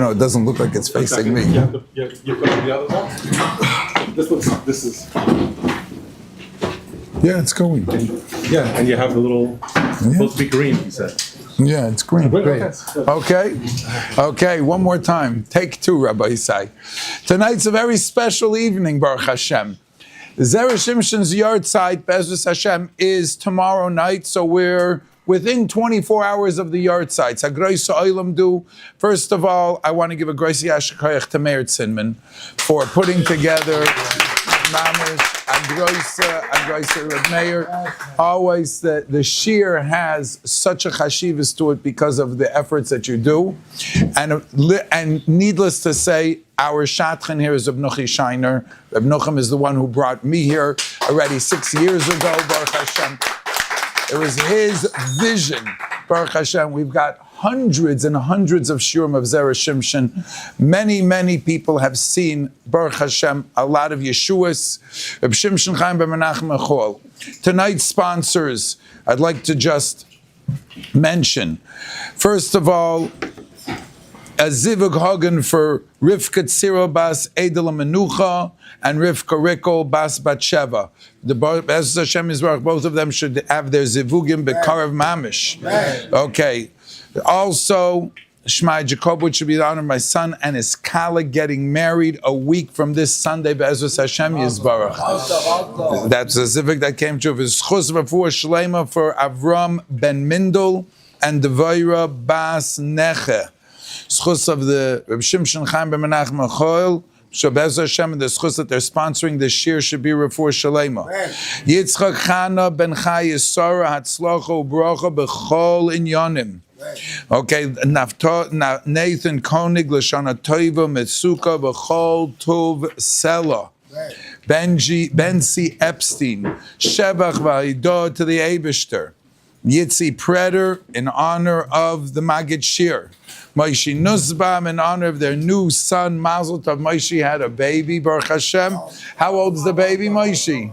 even though it doesn't look like it's facing me. You put it the other one? This is... Yeah, it's going. Yeah, and you have the little, supposed to be green, he said. Yeah, it's green. Great. Okay, one more time. Take two, Rabbi Isai. Tonight's a very special evening, Baruch Hashem. Zera Shimshon's Yortzeit, Be'ezus Hashem, is tomorrow night, so we're within 24 hours of the Yortzeit. Hagroisa Olam du. First of all, I want to give a Groisa Yashikoyach to Meir Zinman for putting together Mamish and Groisa Reb Meir. Always the Shiur has such a chashivas to it because of the efforts that you do. And needless to say, our Shatchan here is Reb Scheiner. Reb Nuchem is the one who brought me here already 6 years ago, Baruch Hashem. It was his vision, Baruch Hashem. We've got hundreds and hundreds of shiurim of Zera Shimshon. Many people have seen, Baruch Hashem, a lot of Yeshuas. Rabbi Shimshon Chaim ben Menachem Echol. Tonight's sponsors, I'd like to just mention, first of all, a Zivug Hagen for Rivka Tziro Bas Edel Menucha and Rivka Rikol Bas Batsheva. The Be'ezus Hashem Yisbarach, both of them should have their Zivugim B'Karav Mamish. Okay. Also, Shmai Jacob, which should be the honor of my son and his Kala getting married a week from this Sunday, Be'ezus Hashem Yisbarach. That's a Zivug that came true. V'schus V'fuah Shlema for Avram Ben Mindel and Devaira Bas Neche. Schus of the Rabbi Shimshon Chaim ben Menachem Echol, Be'ezus Hashem, and the schus that they're sponsoring this Shiur should be Refuah Shalema. Yitzchak Chana ben Chai Yisara Hatzlacha U'Bracha B'Chol Inyanim. Okay, Nathan Konig L'Shana Toiva Mitsuka B'Chol Tov Sela. Benzi Epstein Shevach V'Aidah to the Eibishter. Yitzi Preder in honor of the Magid Shiur. Moshe Nusbaum in honor of their new son, Mazel Tov. Moshe had a baby, Baruch Hashem. How old is the baby, Moshe?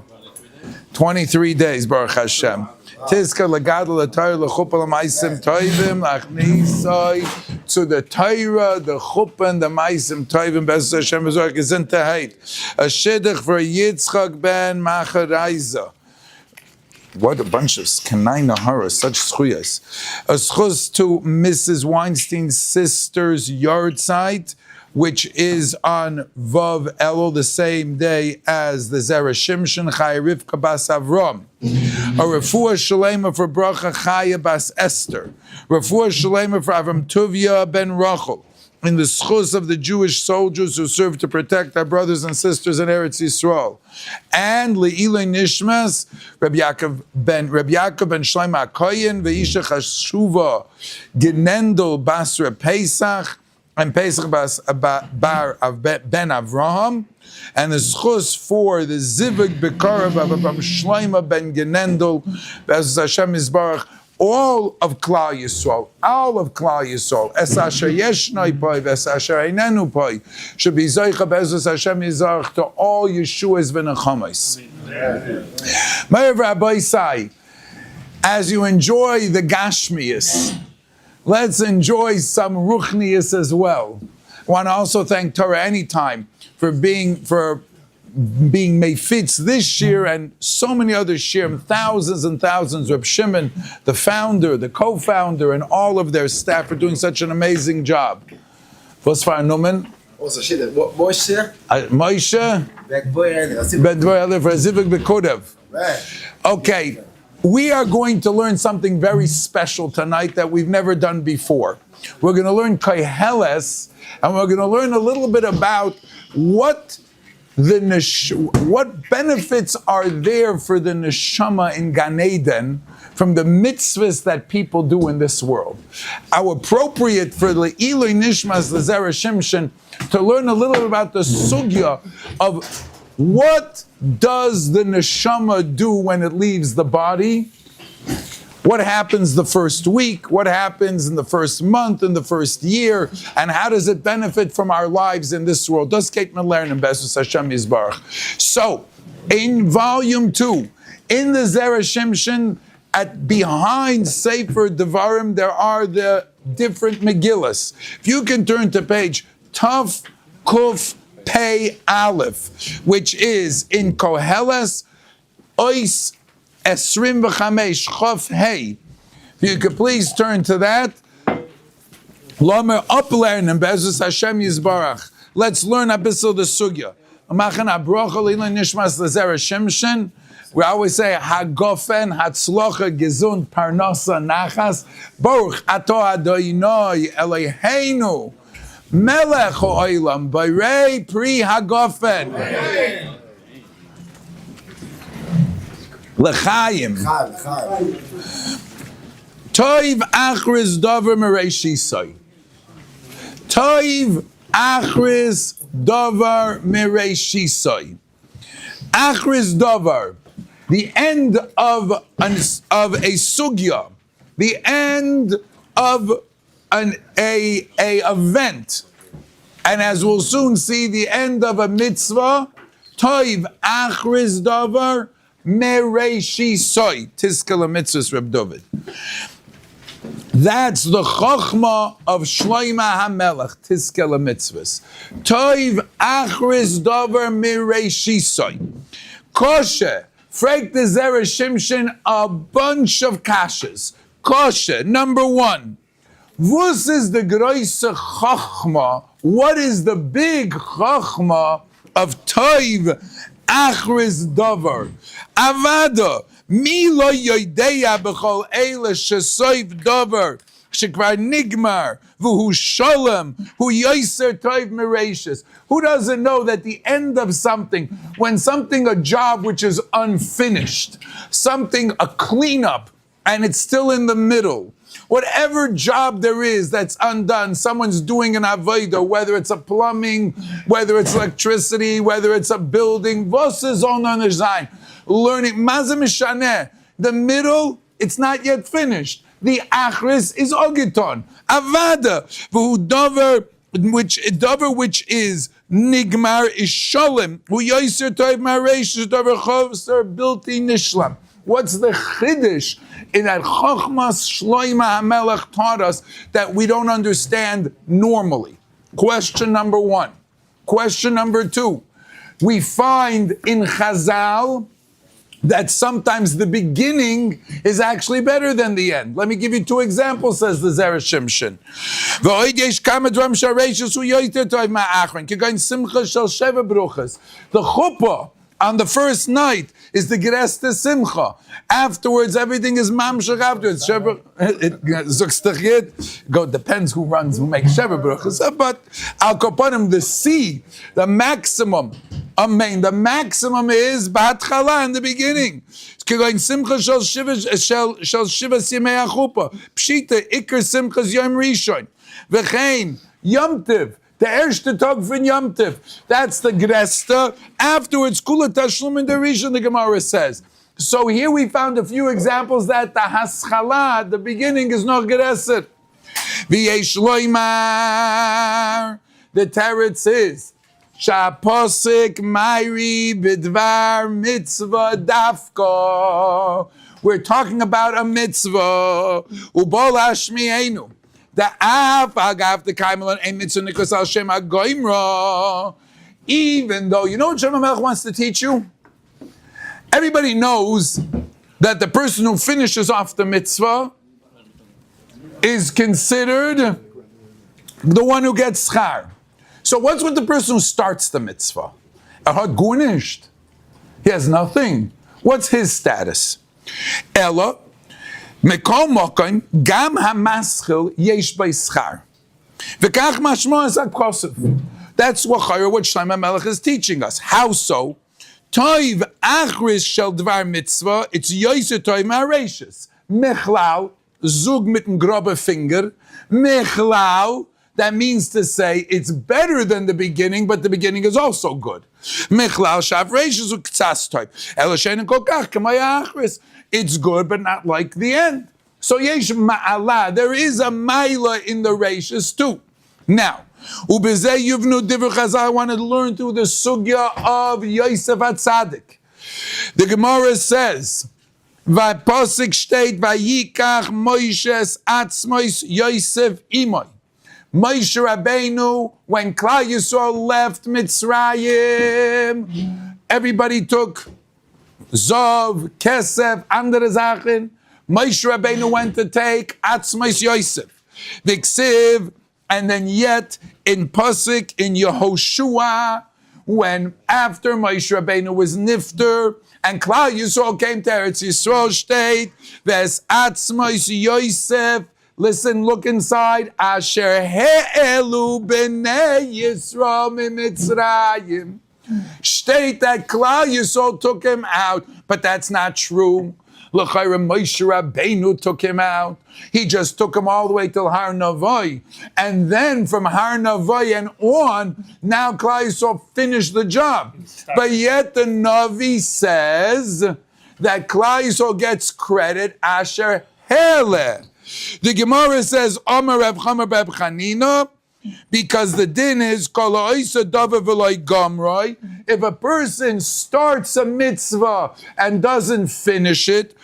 23 days, Baruch Hashem. Tizka legadol l'Torah l'chuppah l'maisim toivim achnisoi to the Torah, the chuppah, and the maisim toivim. Be'ezus Hashem Yisbarach is in Tehait. A shidduch for Yitzchak ben Macharaiza. What a bunch of Kanai Nahara, such schuyas. A schus to Mrs. Weinstein's sister's Yortzeit, which is on Vav Elul, the same day as the Zera Shimshon Chai Rivka Bas Avram. A Refuah Shalema for Bracha Chaya Bas Esther. Refuah Shalema for Avram Tuvia ben Rachel. In the schus of the Jewish soldiers who serve to protect our brothers and sisters in Eretz Yisrael. And Le'ilei Nishmas, Rabbi Yaakov ben Shlomo HaKoyen, Ve'isha Chashuva, Genendel Basra Pesach, and Pesach Bar of Ben Avraham, and the schus for the Zivug B'Karav of Shlomo ben Genendel, Be'ezus Hashem Yisbarach, all of Klal Yisrael, Es Asher Yeshnoi Poi, Es Asher Einenu Poi, should be Zoicha Be'ezus Hashem Yisbarach to all Yeshua's v'nechamos. Meir Rabbi Isai, as you enjoy the Gashmias, let's enjoy some Ruchnias as well. I want to also thank Torah Anytime for being Meifitz this year and so many other shiurim, thousands and thousands. Reb Shimon, the founder, the co-founder, and all of their staff are doing such an amazing job. Was for Numen? Moshe. Okay, we are going to learn something very special tonight that we've never done before. We're going to learn Koheles, and we're going to learn a little bit about what benefits are there for the neshama in Gan Eden from the mitzvahs that people do in this world. How appropriate for the Eloi Nishmas, the Zera Shimshon, to learn a little bit about the sugya of what does the neshama do when it leaves the body. What happens the first week? What happens in the first month, in the first year? And how does it benefit from our lives in this world? Does Kate Learn in Be'ezus Hashem Yisbarach. So, in volume 2, in the Zera Shimshon, behind Sefer Devarim, there are the different Megillas. If you can turn to page Taf Kuf Pei Aleph, which is in Koheles Ois Esrim V'Chamesh Chof Hey. If you could please turn to that. Lomer uplearn and Bezus Hashem Yisbarach. Let's learn a bit of the sugya. Machan abrocha lila nishmas Zera Shimshon. We always say Hagofen Hatzlocha Gesund Parnasa Nachas Baruch Ato Adonai Eloheinu Melech Ha'olam Barei Pri Hagofen L'chaim Toiv Achris Dover Mereishisai Toiv Achris Dover Mereishisai Achris Dover, the end of a sugya, the end of a event, and as we'll soon see, the end of a mitzvah. Toiv achris davar mereishisoi tiskel mitzvahs Reb David. That's the chokhmah of Shloima HaMelech tiskel mitzvahs. Toiv achris davar mereishisoi. Kosher. Frag the Zera Shimshon a bunch of kashas. Kosher, number one. Vus is the groise chachma. What is the big chachma of Toiv Achris Davar? Avada, mi lo yodeya b'chol eile shesoiv davar shekvar nigmar v'hu sholem hu yoser Toiv Mereishis. Who doesn't know that the end of something, when something, a job which is unfinished, something, a cleanup, and it's still in the middle, whatever job there is that's undone, someone's doing an avodah, whether it's a plumbing, whether it's electricity, whether it's a building, was is on design, learning, mazem mishaneh, the middle, it's not yet finished. The achris is ogiton, avada, v'hu dover, which is nigmar is sholem hu yoser Toiv Mereishis davar chovser bilti nishlam. What's the chiddush in that chokhmas Shloima HaMelech taught us that we don't understand normally? Question number one. Question number two. We find in Chazal that sometimes the beginning is actually better than the end. Let me give you two examples, says the Zera Shimshon. The chuppah on the first night is the Gereste Simcha. Afterwards, everything is mamshach afterwards. It depends who makes Sheva Bruchas. But Al Kopanim, the C, the maximum, amen, the maximum is B'hatchala in the beginning. Simcha shel Shivas Yemei HaChuppah. Pshita, Iker Simchas Yom Rishon. V'chein, Yom Tiv. The erste Tag von Yom Tiv. That's the Gresta. Afterwards, Kula Tashlum in the Rishon, the Gemara says. So here we found a few examples that the Haschala, the beginning, is not Gereset. V'yesh loymar. The teretz is Shaposik Mairi Bidvar Mitzvah Dafka. We're talking about a mitzvah. Ubol Hashmienu. The Af Agav the Kaimelon a mitzvah Nikos Al Shem HaGoimra. Even though, you know what Shem HaMelech wants to teach you? Everybody knows that the person who finishes off the mitzvah is considered the one who gets schar. So what's with the person who starts the mitzvah? Hat gunisht. He has nothing. What's his status? Ella, mekol mokaim, gam hamaschil yesh bei schar. V'kach mashmo es conducive. That's what Chaim HaMelech is teaching us. How so? Toiv achris shel dvar mitzvah, it's yoser Toiv Mereishis. Mechlal, zug mit dem grobe finger. Mechlal, that means to say it's better than the beginning, but the beginning is also good. Mechlal shav reishis uktzas Toiv. Eloshen kol kach kamay achris. It's good, but not like the end. So yesh ma'ala, there is a maila in the reishis too. Now, Ubezeh Yuvnu Divrei Chazal, I wanted to learn through the sugya of Yosef HaTzadik. The Gemara says, Posik steht, Vayikach Moishes Atzmois Yosef Imoy. Moshe Rabbeinu, when Klal Yisrael left Mitzrayim, everybody took Zov, Kesef, andere Sachen. Moshe Rabbeinu went to take Atzmois Yosef. Viksiv, and then yet in Pasuk, in Yehoshua, when after Moshe Rabbeinu was Nifter, and Klal Yisrael came to Eretz Yisrael state, Ves Atzmois Yosef, listen, look inside. Asher he'elu b'nei Yisrael miMitzrayim. State that Klal Yisrael took him out, but that's not true. L'chayra Moshe Rabbeinu took him out. He just took him all the way till Har Navai. And then from Har Navai and on, now Klal Yisrael finished the job. But yet the Navi says that Klal Yisrael gets credit, Asher Hele. The Gemara says, Amar Reb Chaim Reb Chanina, because the din is, if a person starts a mitzvah and doesn't finish it,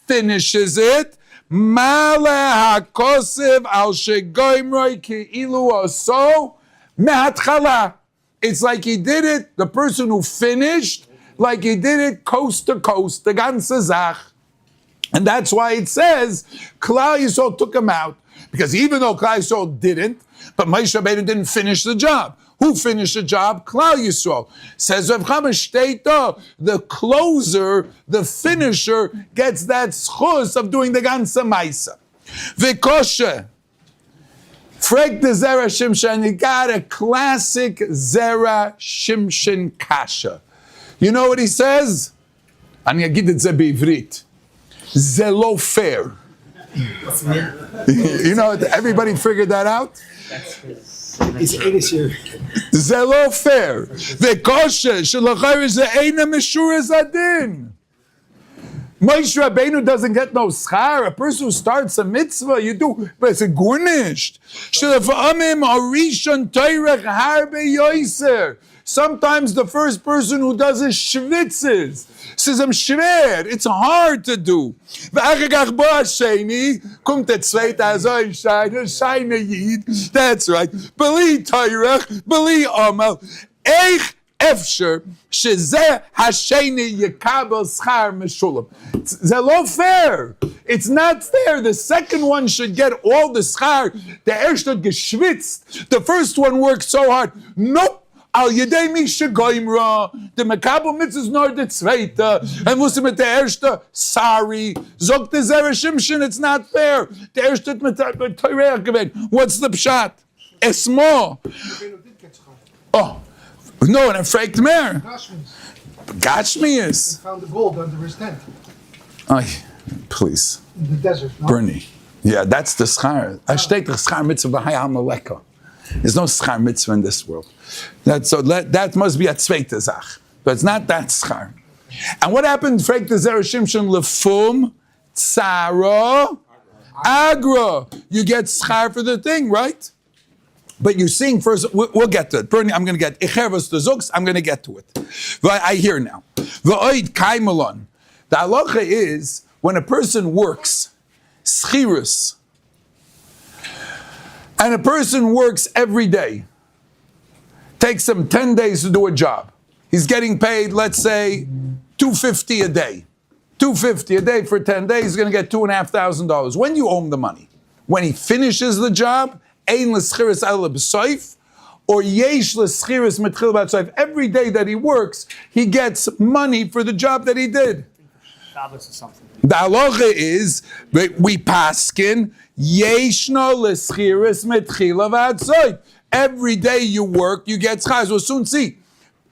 finishes it, it's like he did it, the person who finished, like he did it coast to coast, the ganze Zach. And that's why it says, Klal Yisrael took him out. Because even though Klal Yisrael didn't, but Moshe Rabbeinu didn't finish the job. Who finished the job? Klal Yisrael. Says Rav Chaim, the closer, the finisher, gets that schus of doing the ganze Maisa. V'koshe. Frek the Zera Shimshon, you got a classic Zera Shimshon kasha. You know what he says? אני אגיד את זה בעברית. זה לא fair. You know, everybody figured that out? זה לא fair. וקושי שלחייב זה אינה משורס הדין. Moshe Rabbeinu doesn't get no schar. A person who starts a mitzvah, you do, but it's a gurnished. Shelefa'amim arishon toirech harbe yoiser. Sometimes the first person who does is schwitzes. Says, I'm schwer. It's hard to do. V'achagach bo hasheni, kommt der zweite azoi Scheiner Yid. That's right. Beli toirech, beli amal. Eich efsher, shezeh hasheni yekabel schar meshulam. It's not fair. It's not fair. The second one should get all the schar. The erste geschwitzt. The first one worked so hard. Nope. Al yedei mi shegoimra, the mekabel mitzvahs nor the zweite, and muslim mit der erste, sorry, zog the Zera Shimshon, it's not fair. The erste mit Torah gewinnt. What's the pshat? Esmo. Oh, no, and a freikt mer. Gashmius. Found the gold under his tent. Ay, please. In the desert, no? Bernie. Yeah, that's the schar. Hashtag the schar mitzvah b'hayam maleka. There's no schar mitzvah in this world. That must be a zweite Zach. But it's not that schar. And what happened, Frek the Zera Shimshon lefum tzara agra. You get schar for the thing, right? But you sing first, we'll get to it. Bernie, I'm going to get Ichervos the Zuks, I'm going to get to it. I hear now. V'oid kaimelon. The halacha is, when a person works, schirus, and a person works every day, takes him 10 days to do a job. He's getting paid, let's say, $250 a day. $250 a day for 10 days, he's going to get $2,500. When do you owe him the money? When he finishes the job, ein l'schiris el b'soif, or yesh l'schiris mitchil b'soif. Every day that he works, he gets money for the job that he did. The halacha is, we paskin, yeshno l'schiris mitchil b'soif. Every day you work, you get schar. We'll soon see.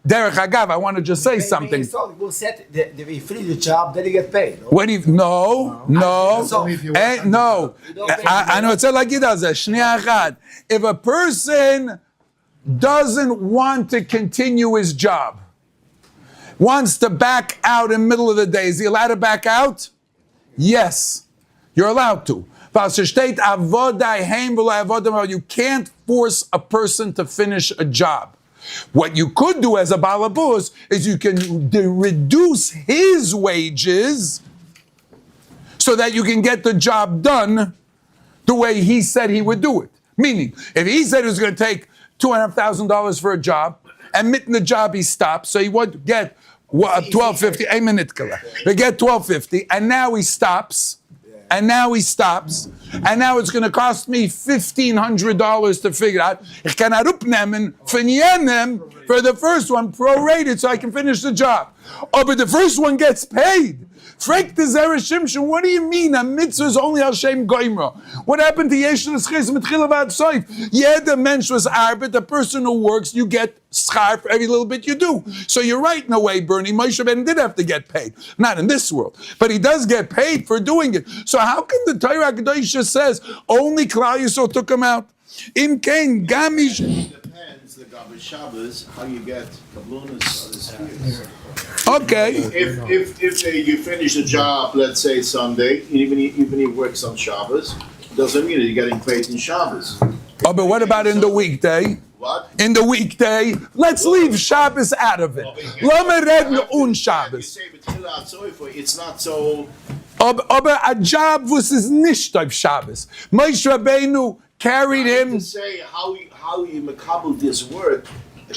Derech Agav, I want to just say something. We'll set the free the job, then you get paid. No? When you no. I know it's like it does. If a person doesn't want to continue his job, wants to back out in the middle of the day, is he allowed to back out? Yes, you're allowed to. You can't force a person to finish a job. What you could do as a balabus is you can reduce his wages so that you can get the job done the way he said he would do it. Meaning, if he said he was going to take $2,500 for a job, and mitten the job he stopped, so he would get $12.50, a minute. They get $12.50, and now he stops. And now it's going to cost me $1,500 to figure out. Ich kann herupnehmen von jenem for the first one, prorated, so I can finish the job. Oh, but the first one gets paid. Frek the Zera Shimshon, what do you mean? A mitzvah is only al shem goimra. What happened to Yeshua Schis Mitchila Vad Soif? Yeah, the mensch was arbet, the person who works, you get schar for every little bit you do. So you're right in a way, Bernie. Moshe Rabbeinu did have to get paid. Not in this world. But he does get paid for doing it. So how come the Torah Kedosha says only Klal Yisrael took him out? Im Kain Gamish. Depends, the Gabi Shabbos, how you get kablunas on the spheres. Okay. If you finish the job, let's say Sunday, even he works on Shabbos, doesn't mean that you're getting paid in Shabbos. Oh, but what about in the weekday? What? In the weekday, let's leave Shabbos out of it. Lama redden un You Shabbos. say it's not so. Aber a job was is nicht auf Shabbos. Moshe Rabbeinu carried him. To say how you makabel this word,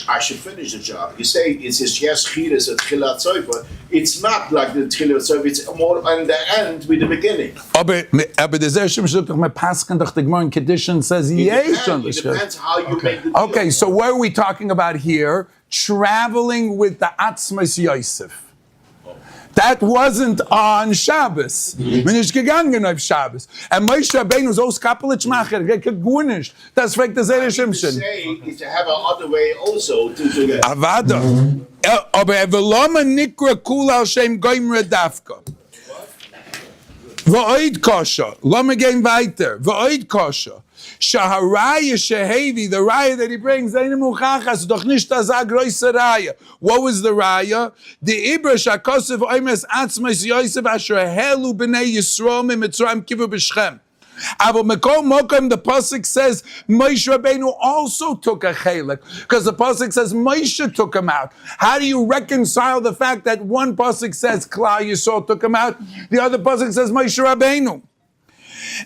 I should finish the job. You say it's his yes chidas at Tchilat Sofer. It's not like the Tchilat Sofer. It's more on the end with the beginning. Aber the Zera Shimshon doch mit Pasken doch the Gemara in Kedushin says yes on the It depends how you make the deal. Okay, so what are we talking about here? Traveling with the Atzmas Yosef. That wasn't on Shabbos. Bin ich gegangen auf Shabbos. And Moshe Rabbeinu was aus Kapelitz Macher. Gegunisch. Das fragt der Zera Shimshon. Say is to have another way also to get. Avada. Aber veloma nikra kul al shem goimre dafka. V'oid kosha. Lama gehen weiter. V'oid kosha. Shaharaya shehevi, the raya that he brings, doch nicht das a große raya. What was the raya? The ibra shakosef oimes atzmas Yosef asher helu b'nei Yisrael mitzrayim kivu b'Shechem. Aber Mekol Mokom, the pasuk says Moshe Rabbeinu also took a chelik, because the pasuk says Moshe took him out. How do you reconcile the fact that one pasuk says Klal Yisrael took him out, the other pasuk says Moshe Rabbeinu?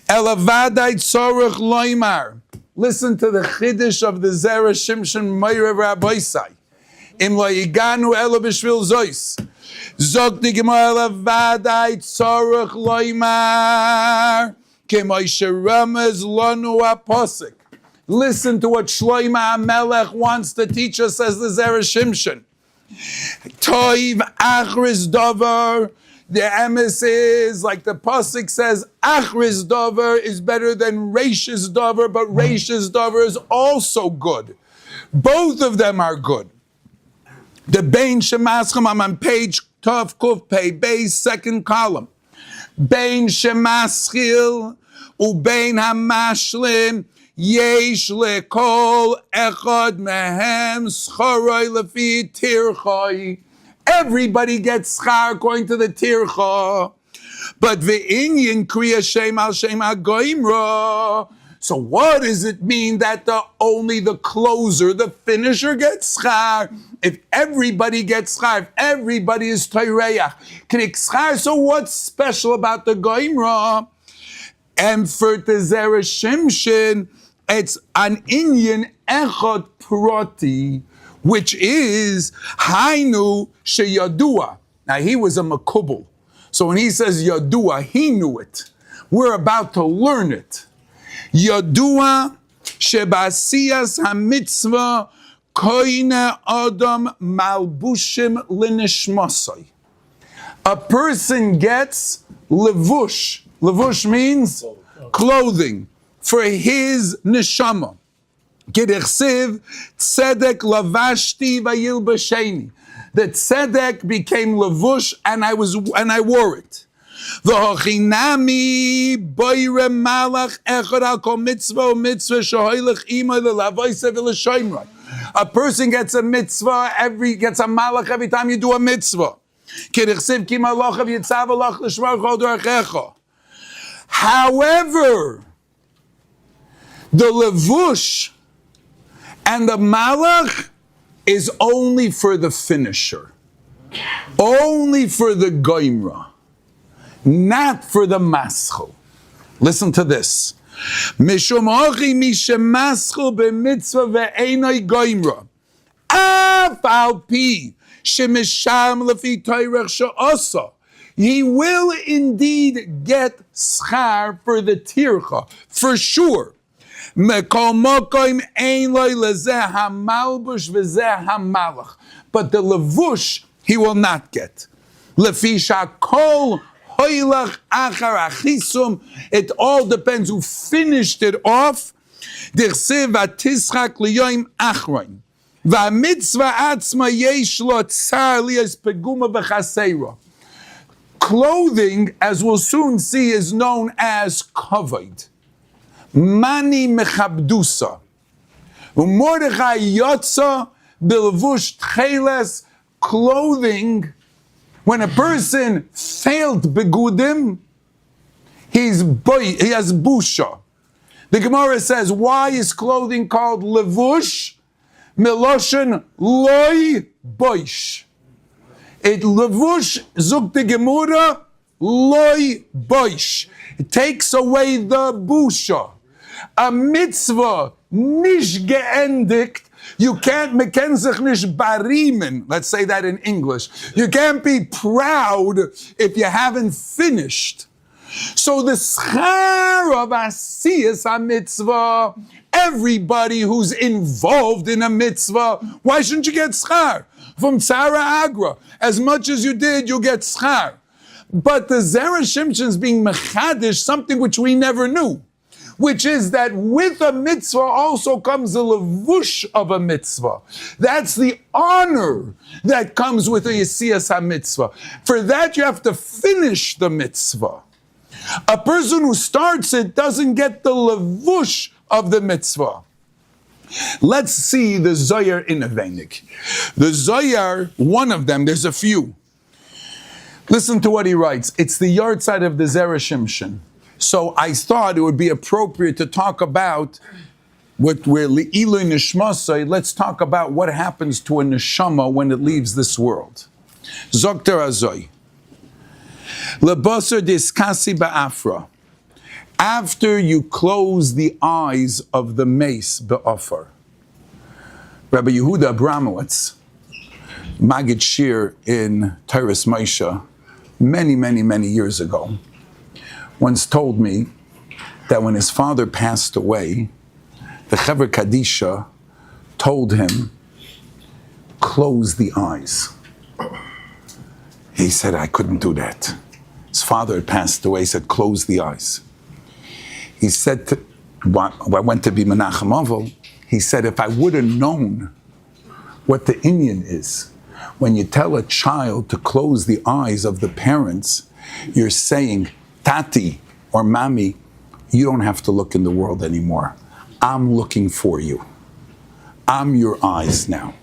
Elavadai tzorach loimar. Listen to the chiddush of the Zera Shimshon Meir Rabbeisai. Im lo yiganu elo b'shvil zois. Zog di gemara elavadai tzorach loimar. K'moshe ramez lanu apasik. Listen to what Shloima HaMelech wants to teach us, as the Zera Shimshon. Toiv achris davar. The emes is, like the pasuk says, achris davar is better than reishis davar, but reishis davar is also good. Both of them are good. The Bein Shemaschem, I'm on page Tov Kuf Pei Beis, second column. Bein Shemaschil ubein hamashlim yesh lekol echad mehem schoroi lefi tirchoi. Everybody gets schar according to the tircha. But ve'inyin kriya shem al shem hagoimra. So what does it mean that only the closer, the finisher gets schar? If everybody gets schar, if everybody is toireach, krik schar, so what's special about the goimra? And for the Zera Shimshon, it's an inyan echad proti, which is Hainu sheyadua. Now he was a makubal, so when he says yadua, he knew it. We're about to learn it. Yadua shebasiyas hamitzvah koine adam malbushim linishmasai. A person gets levush. Levush means clothing for his neshama. K'dichsiv tzedek lavashti vayilbasheni. The tzedek became levush, and I wore it. V'hochinami boire malach echad al kol mitzvah mitzvah shehoilech ima le'lavoyse v'l'shoimroi. A person gets a mitzvah gets a malach every time you do a mitzvah. K'dichsiv ki malach av yitzav alach l'shmar chol d'archecha. However, the levush and the malach is only for the finisher, only for the goimra, not for the maschel. Listen to this. Mishum hachi mishemaschel b'mitzvah ve'enoi goimra. Af al pi shemisham lefi toirech she'asa. He will indeed get schar for the tircha, for sure. Mekol mokoim ein loy lezeh hamalbush v'zeh hamalach. But the levush he will not get. Lefi shakol hoylach achar achisum. It all depends who finished it off. Dirsev v'tischak liyoim achroin. V'amitzvah atzma yesh lo tzar liyas peguma v'chaseira. Clothing, as we'll soon see, is known as kavod. Mani mechabdusa. Umordechai yotza bilvush tcheles. Clothing, when a person failed begudim, he has busha. The Gemara says, why is clothing called levush? Miloshen loy boish. It levush zuk the Gemara loy boish. It takes away the busha. A mitzvah nish geendigt. You can't mekenzich nish barimen. Let's say that in English. You can't be proud if you haven't finished. So the schar of asiyas a mitzvah, everybody who's involved in a mitzvah, why shouldn't you get schar? From Tzara Agra, as much as you did, you get schar. But the Zera Shimshon is being mechadish, something which we never knew, which is that with a mitzvah also comes the levush of a mitzvah. That's the honor that comes with a yesiyas ha-mitzvah. For that you have to finish the mitzvah. A person who starts it doesn't get the levush of the mitzvah. Let's see the Zohar in a Veinik. The Zohar, one of them, there's a few. Listen to what he writes. It's the Yortzeit of the Zera Shimshon. So I thought it would be appropriate to talk about what we're li'ilui nishmasai. Let's talk about what happens to a neshama when it leaves this world. Zokter Azoi. Lebasar diskasi ba'afra. After you close the eyes of the mace be'ofar. Rabbi Yehuda Abramowitz, Magid Shiur in Torah's Moshe, many years ago, once told me that when his father passed away, the Chevra Kadisha told him, close the eyes. He said, I couldn't do that. His father had passed away, he said, close the eyes. He said, I went to be Menachem Avol, he said, if I would have known what the Inyan is, when you tell a child to close the eyes of the parents, you're saying, Tati or Mami, you don't have to look in the world anymore. I'm looking for you. I'm your eyes now.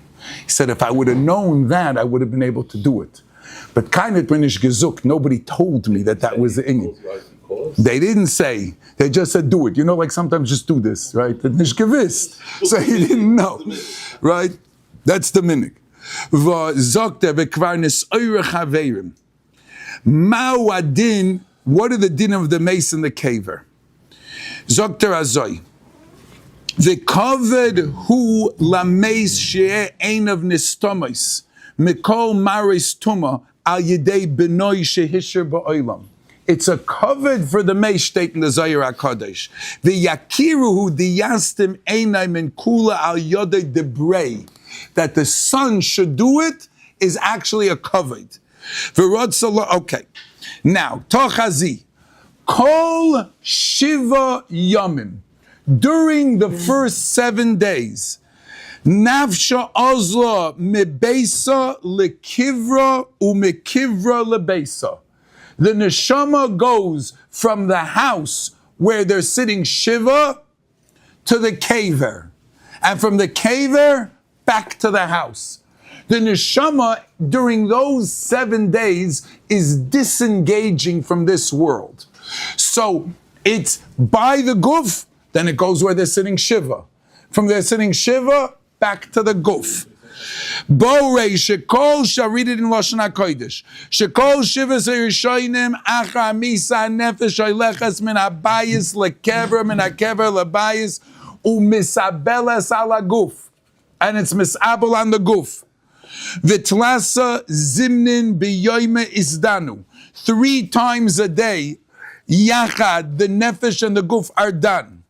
He said, if I would have known that, I would have been able to do it. But kind of British Gezuk, nobody told me that was the Inyan. They didn't say, they just said, do it. You know, like sometimes just do this, right? Nicht gewusst. So he didn't know, right? That's the minig. What are the din of the mace and the kaver? Zokter Azoi. The kaved hu la mace she'e ein of nistomis mikol maris tuma al yedei benoi shehisher ba'olam. It's a kaved for the mace state in the Zohar HaKadosh. The yakiruhu the yastim einai min kula al yodei debrei. That the son should do it is actually a kaved. Okay. Now, Tochazi, Kol Shiva Yomim, during the first 7 days, Nafsha Ozla Mebesa Lekivra Umekivra Lebesa. The neshama goes from the house where they're sitting Shiva to the kaver, and from the kaver back to the house. The neshama during those 7 days is disengaging from this world. So it's by the guf, then it goes where they're sitting Shiva. From there sitting Shiva, back to the guf. Borei shekol shall read it in Lashon HaKodesh. Shekol shivas Yerushalayim achar misa nefesh oilechas min habayis lekever min hakever lebayis umisabelas ala guf, and it's misabel on the guf. V'tlasa zimnin biyoyme isdanu. 3 times a day, yachad, the nefesh and the guf are done.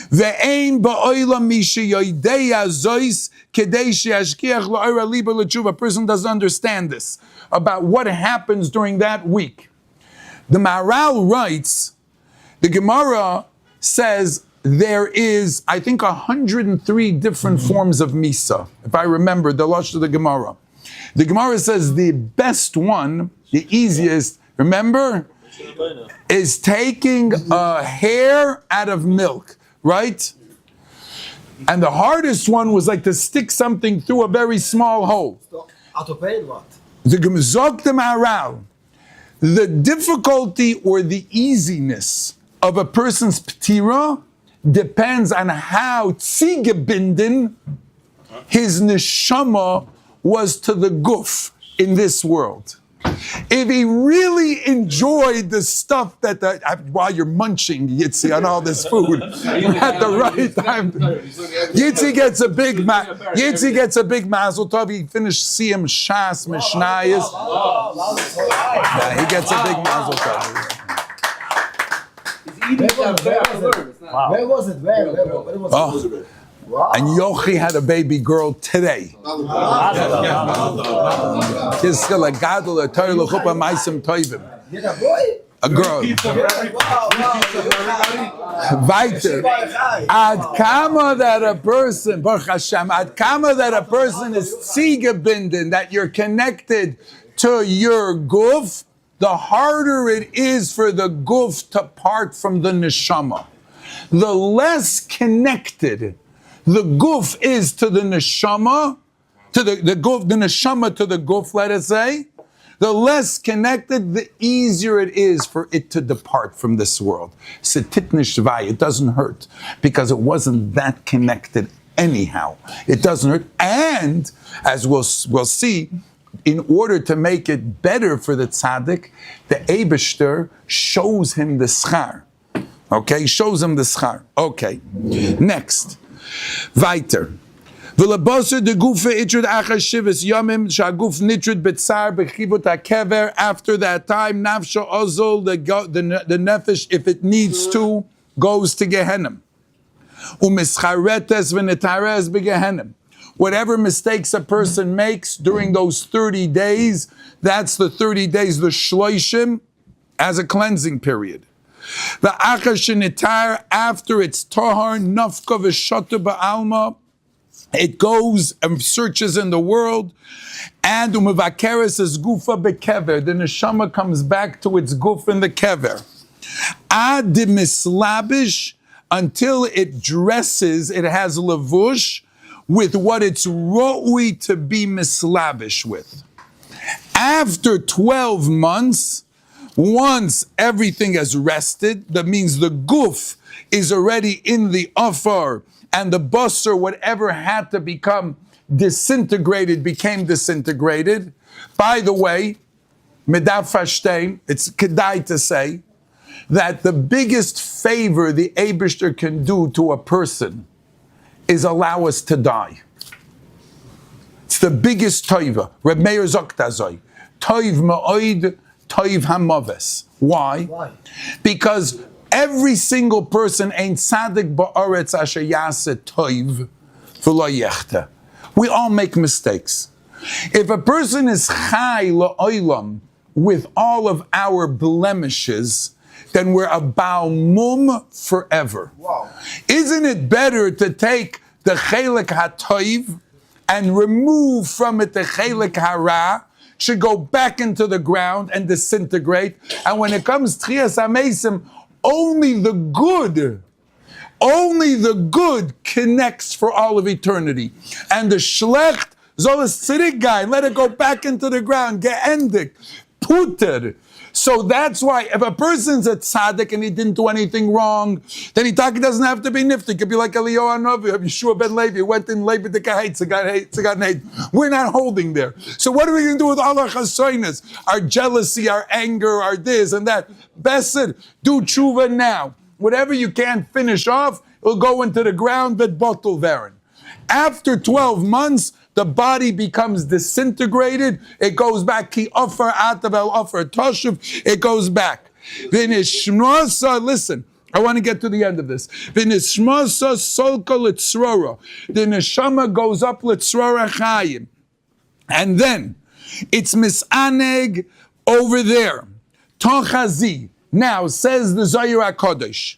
Ve'ein ba'olam mishe yoideya zois kedei she'ashkiach la'ora liba l'tshuva. A person doesn't understand this, about what happens during that week. The Maharal writes, the Gemara says, there is, I think, 103 different forms of Misa, if I remember the Lashon of the Gemara. The Gemara says the best one, the easiest, remember, is taking a hair out of milk, right? And the hardest one was like to stick something through a very small hole. The Gemzok the Maharal, the difficulty or the easiness of a person's ptira depends on how tzigebinden his neshama was to the guf in this world. If he really enjoyed the stuff that while you're munching Yitzi on all this food at the right time, Yitzi gets a big mazel tov. He finished Siyam Shas Mishnayos. Yeah, he gets a big mazel tov. Where was it? Where was it? Wow. And Yochi had a baby girl today. A girl. Weiter. Ad kama that a person, Baruch Hashem, ad kama that a person is tzigebinden, that you're connected to your guf, the harder it is for the guf to part from the neshama. The less connected the guf is to the neshama, to the guf, the neshama to the guf, let us say, the less connected, the easier it is for it to depart from this world. It doesn't hurt, because it wasn't that connected anyhow. It doesn't hurt. And, as we'll see, in order to make it better for the tzaddik, the Eibishter shows him the schar. Okay, shows him the schar. Okay, next. Weiter. V'labosser de gufe itrud achar shivas yomim shaguf nitrud betzar bechibut hakever. After that time, nafsha ozol, the nefesh, if it needs to, goes to Gehenna. Umischaretes v'netares begehenna. Whatever mistakes a person makes during those 30 days, that's the 30 days, the shloishim, as a cleansing period. The achar shenitar, after it's tahar, nafka v'shata ba'alma, it goes and searches in the world, and umevakeres is gufa bekever, the neshama comes back to its guf in the kever. Ad mislabish, until it dresses, it has levush, with what it's ro'ui to be mislabish with. After 12 months, once everything has rested, that means the guf is already in the afar, and the basar, whatever had to become disintegrated, became disintegrated. By the way, medaf fashtem, it's kedai to say that the biggest favor the Eibishter can do to a person is allow us to die. It's the biggest toiva. Reb Meir Zoktazoi. Toiv ma'oid, toiv hamaves. Why? Because every single person ain't tzaddik ba'aretz asher yaseh toiv v'lo yechta. We all make mistakes. If a person is chai la'olam with all of our blemishes, then we're a Baal Mum forever. Wow. Isn't it better to take the Chelek HaToiv and remove from it the Chelek Hara, should go back into the ground and disintegrate, and when it comes Tchias HaMeisim, only the good connects for all of eternity. And the Shlecht, Zolas Tzirik guy, let it go back into the ground, Geendik, Puter. So that's why if a person's a tzaddik and he didn't do anything wrong, then he doesn't have to be nifty. It could be like Eliyahu Hanavi, Yeshua ben Levi, went in Levi the Kahait. We're not holding there. So what are we going to do with all our chassoiness, our jealousy, our anger, our this and that? Besed, do tshuva now. Whatever you can't finish off, it'll go into the ground, but bottle varen. After 12 months, the body becomes disintegrated. It goes back. Ki offer atavel offer toshuv. It goes back. Listen, I want to get to the end of this. V'nishmasa solka litzrora. The neshama goes up litzrora chayim. And then, it's misaneg over there. Tochazi. Now, says the Zohar HaKodesh.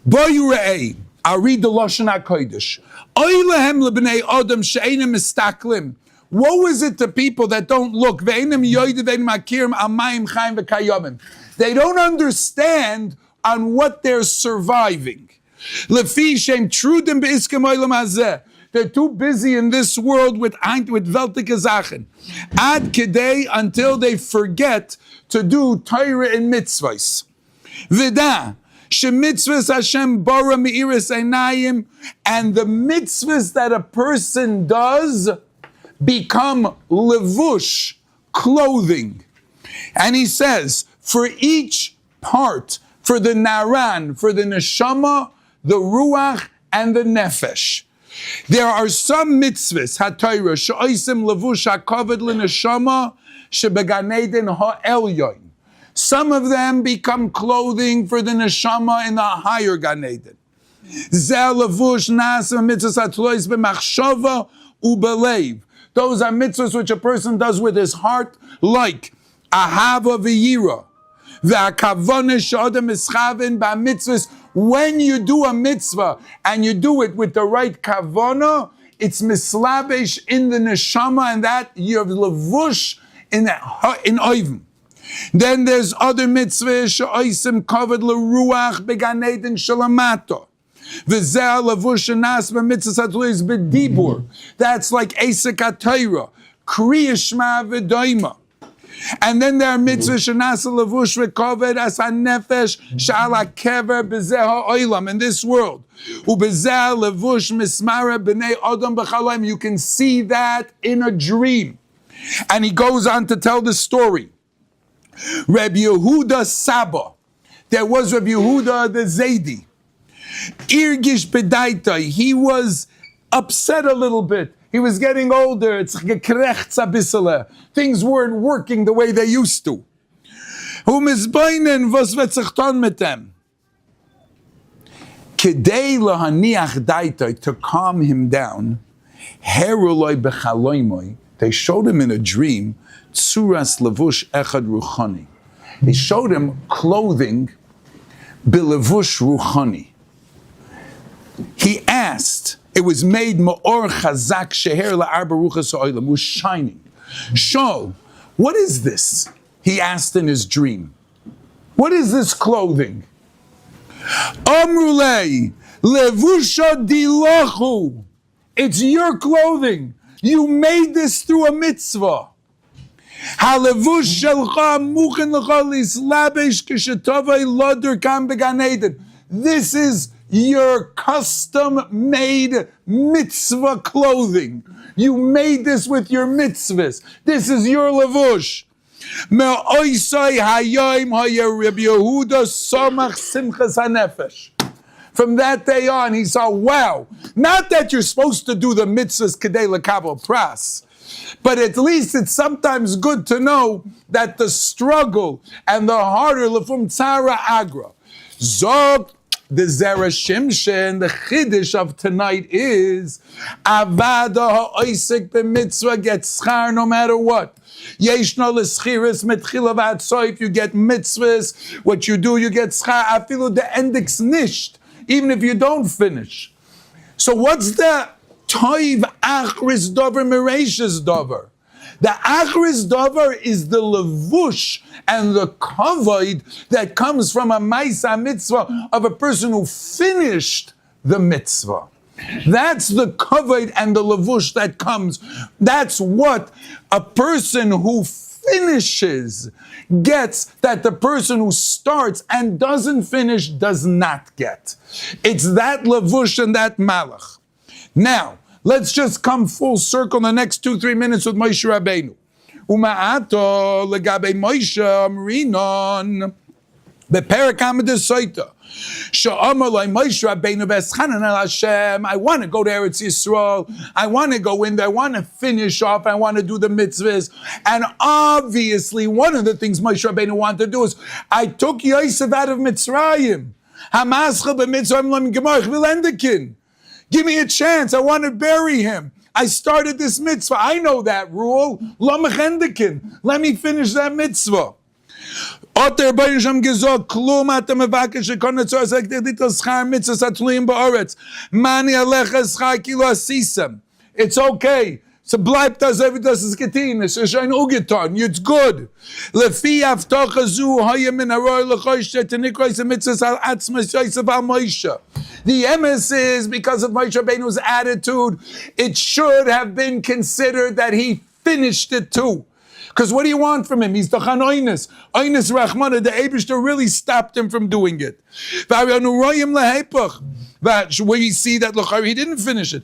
Boyurei. I'll read the Lashon HaKodesh. Woe is it to people that don't look? They don't understand on what they're surviving. They're too busy in this world with weltike Sachen. Ad kedei, until they forget to do Torah and mitzvahs. Vida. Shemitzvahs Hashem bara meiris einayim, and the mitzvahs that a person does become levush, clothing. And he says, for each part, for the naran, for the neshama, the ruach, and the nefesh. There are some mitzvahs, ha-Torah, she'oisim levush ha-kavod l'neshama, she'began eden ha'elyon. Some of them become clothing for the neshama in the higher Gan Eden. Those are mitzvahs which a person does with his heart, like ahava v'yira. When you do a mitzvah and you do it with the right kavanah, it's mislabesh in the neshama, and that you have levush in oivim. Then there's other mitzvahs, she'oisim kavod l'ruach began eden shalamato. V'zeh lavush anas b'mitzvahs hatulis b'dibur. That's like Esek HaTorah, Kriya Shema v'doima. And then there are mitzvahs she'nasa lavush v'kavod as ha'nefesh sh'al ha'kever b'zeh ha'olam, in this world. U'b'zeh lavush mismara b'nei odom b'chalaim. You can see that in a dream. And he goes on to tell the story. Rabbi Yehuda Saba. There was Rabbi Yehuda the Zaydi. Irgish bedaita. He was upset a little bit. He was getting older. It's gekrecht zabisele. Things weren't working the way they used to. Hu misbeinen was wird sich tun mit dem. Kedei lahaniach daita, to calm him down. Heruloi bechaloimoi. They showed him in a dream. Tsuras levush echad ruchani. They showed him clothing bilevush ruchani. He asked, it was made ma'or chazak sheher la'arba ruchas ha'olam, was shining. Show, what is this? He asked in his dream. What is this clothing? Amrulei levusha dilachu. It's your clothing. You made this through a mitzvah. Halevush shelcha muchen lecha lislabesh kishetavai loder kam began eden. This is your custom-made mitzvah clothing. You made this with your mitzvahs. This is your levush. Me'oisai hayom haya Rabbi Yehuda samach simchas hanefesh. From that day on, he saw, wow, not that you're supposed to do the mitzvahs kedei lekabel pras, but at least it's sometimes good to know that the struggle and the harder lefum tzara agra. Zog, the Zera Shimshon, the chiddush of tonight is, avada ha'oisik b'mitzvah gets schar no matter what. Yeshna l'schiris mitchila v'atzoif, you get mitzvahs, what you do, you get schar, afilu the endix nisht, even if you don't finish. So what's the toiv achris dover mereshis dover? The achris dover is the levush and the kavod that comes from a maisa mitzvah of a person who finished the mitzvah. That's the kavod and the levush that comes. That's what a person who finishes gets that the person who starts and doesn't finish does not get. It's that levush and that malach. Now, let's just come full circle in the next 2-3 minutes with Moshe Rabbeinu. Uma'ato legabe Moshe amrinon beperek Amid Soita. Sha'amar loy Moshe Rabbeinu v'eschanan el Hashem. I want to go to Eretz Yisrael. I want to go in there. I want to finish off. I want to do the mitzvahs. And obviously, one of the things Moshe Rabbeinu wanted to do is, I took Yosef out of Mitzrayim. Hamascha b'Mitzrayim lam gemarch v'lendekin. Give me a chance. I want to bury him. I started this mitzvah. I know that rule. Lam chendekin. Let me finish that mitzvah. Oter Bayisham Gezok, Klum Atam Avakish, Konatzor, Zakdito Schar Mitzvahs Atluim Ba'oretz, Mani Alecha Schar Kilo Asisam. It's okay. So bleibt das, wie das ist getan. Es ist ein Ugetan. It's good. Lefi Avtocha Zu, Hoye Min Haroy Lechosh, Tenikrois Mitzvahs Al Atzmas Yosef Al Moshe. The emes is because of Moshe Rabbeinu's attitude, it should have been considered that he finished it too. Because what do you want from him? He's the Chanoinus. Oinus Rachmana, the Eibishter really stopped him from doing it. Where you see that he didn't finish it.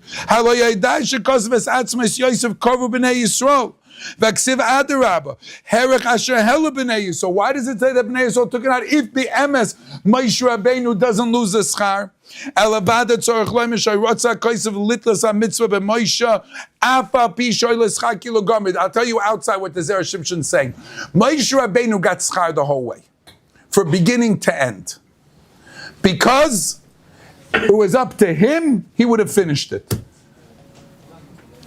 So why does it say that Bnei Yisrael took it out? If the MS Moshe Rabbeinu doesn't lose the schar, I'll tell you outside what the Zera Shimshon is saying. Moshe Rabbeinu got schar the whole way, from beginning to end, because it was up to him. He would have finished it.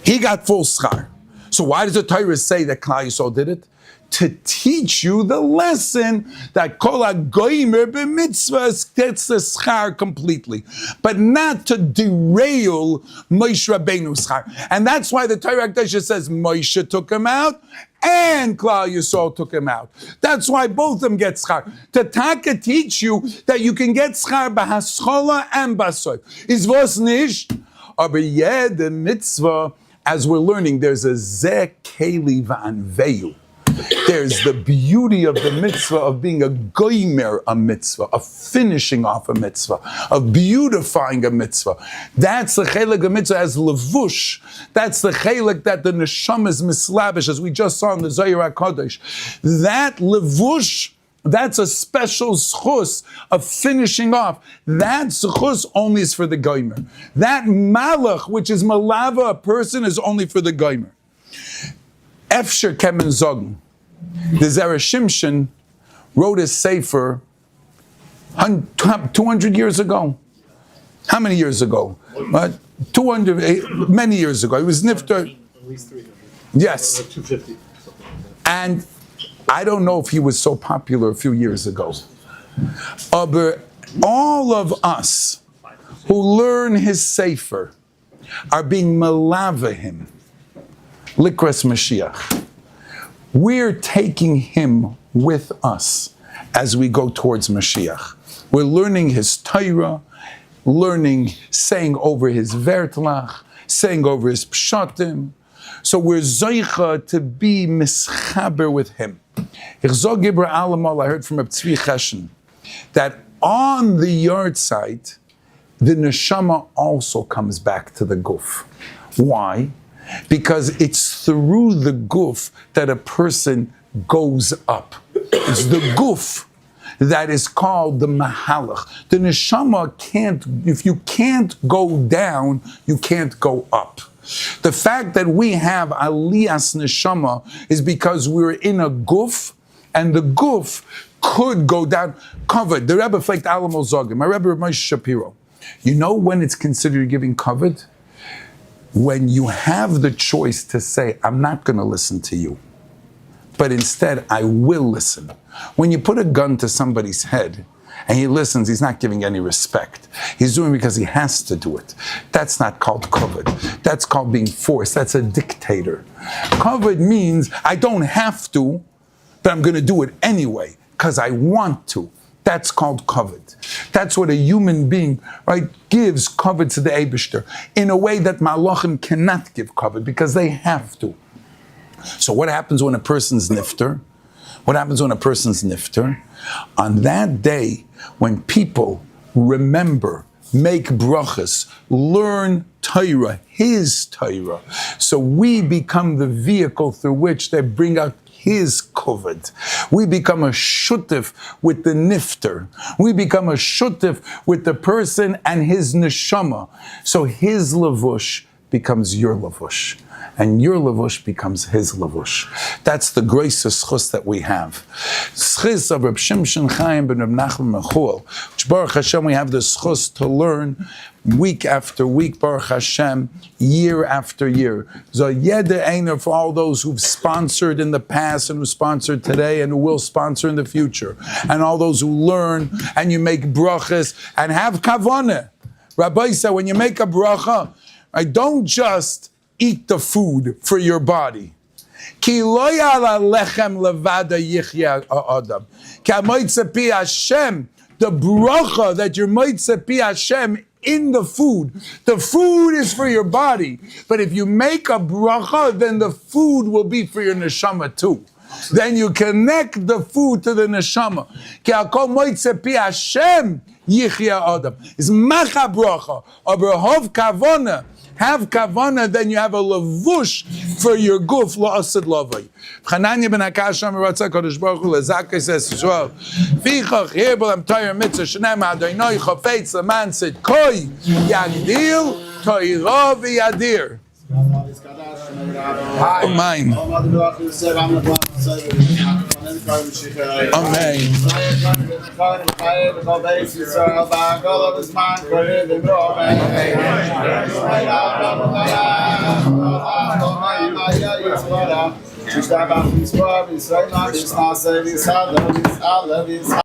He got full schar. So why does the Torah say that Klal Yisrael did it? To teach you the lesson that Kol HaGoymer b'mitzvahs gets the schar completely, but not to derail Moshe Rabbeinu's schar. And that's why the Torah Akdosha says Moshe took him out and Klal Yisrael took him out. That's why both of them get schar. To taka teach you that you can get schar b'haschola and b'soif. Is vos nicht, aber jede mitzvah. As we're learning, there's a zeh keli v'anveyu. There's the beauty of the mitzvah of being a goymer a mitzvah, of finishing off a mitzvah, of beautifying a mitzvah. That's the chelik of mitzvah as levush. That's the chelik that the neshama is mislavish, as we just saw in the Zohar HaKadosh. That levush, that's a special schus of finishing off. That schus only is for the goymer. That malach, which is malava a person, is only for the goymer. Efsher kemen zogen. The Zera Shimshon wrote a sefer 200 years ago. How many years ago? 200, many years ago. It was nifter. At least 300. Yes. 250. And I don't know if he was so popular a few years ago. But all of us who learn his sefer are being malava him. Likras Mashiach. We're taking him with us as we go towards Mashiach. We're learning his Torah, saying over his Vertlach, saying over his Pshatim. So we're Zoicha to be mischaber with him. I heard from Reb Tzvi Cheshen that on the Yortzeit, the neshama also comes back to the guf. Why? Because it's through the guf that a person goes up. It's the guf that is called the mahalach. The neshama can't, if you can't go down, you can't go up. The fact that we have aliyas neshama is because we're in a guf, and the guf could go down, covered. The Rebbe flaked Alamo Zogim, my Rebbe Moshe Shapiro. You know when it's considered giving covered? When you have the choice to say, I'm not going to listen to you, but instead I will listen. When you put a gun to somebody's head and he listens, he's not giving any respect. He's doing it because he has to do it. That's not called covered. That's called being forced. That's a dictator. Covered means I don't have to, but I'm going to do it anyway because I want to. That's called covered. That's what a human being, right, gives covered to the Eibishter in a way that Malachim cannot give covered because they have to. So what happens when a person's nifter? What happens when a person's nifter? On that day, when people remember, make brachas, learn Torah, his Torah, so we become the vehicle through which they bring out his kovod. We become a shutif with the nifter. We become a shutif with the person and his neshama. So his lavush becomes your lavush, and your lavush becomes his lavush. That's the greatest schus that we have. Schus of Rabbi Shimshon Chaim ben Rabbi Nachman Mechul, which Baruch Hashem we have the schus to learn week after week, Baruch Hashem, year after year. So yede einer for all those who've sponsored in the past and who sponsored today and who will sponsor in the future, and all those who learn and you make brachas and have kavanah. Rabbi said, when you make a bracha, right, don't just eat the food for your body. Ki lo ya'ala lechem levada yichya ha'adam. Ki ha'moitze pi Hashem, the bracha that you're moitze pi Hashem in the food is for your body. But if you make a bracha, then the food will be for your neshama too. Then you connect the food to the neshama. Ki hakol moitze pi Hashem yichya ha'adam. It's macha bracha, aber hov kavona. Have kavana, then you have a lavush for your guf la'asad lavai. Chananya ben Akasham Ratzah Kodesh Baruch Hu lezakei says Yisrael. Fichach hirbel am Torah mitzvah shenem Adonai chafetz leman said koi yagdil Torah v'yadir. Amen. Amen.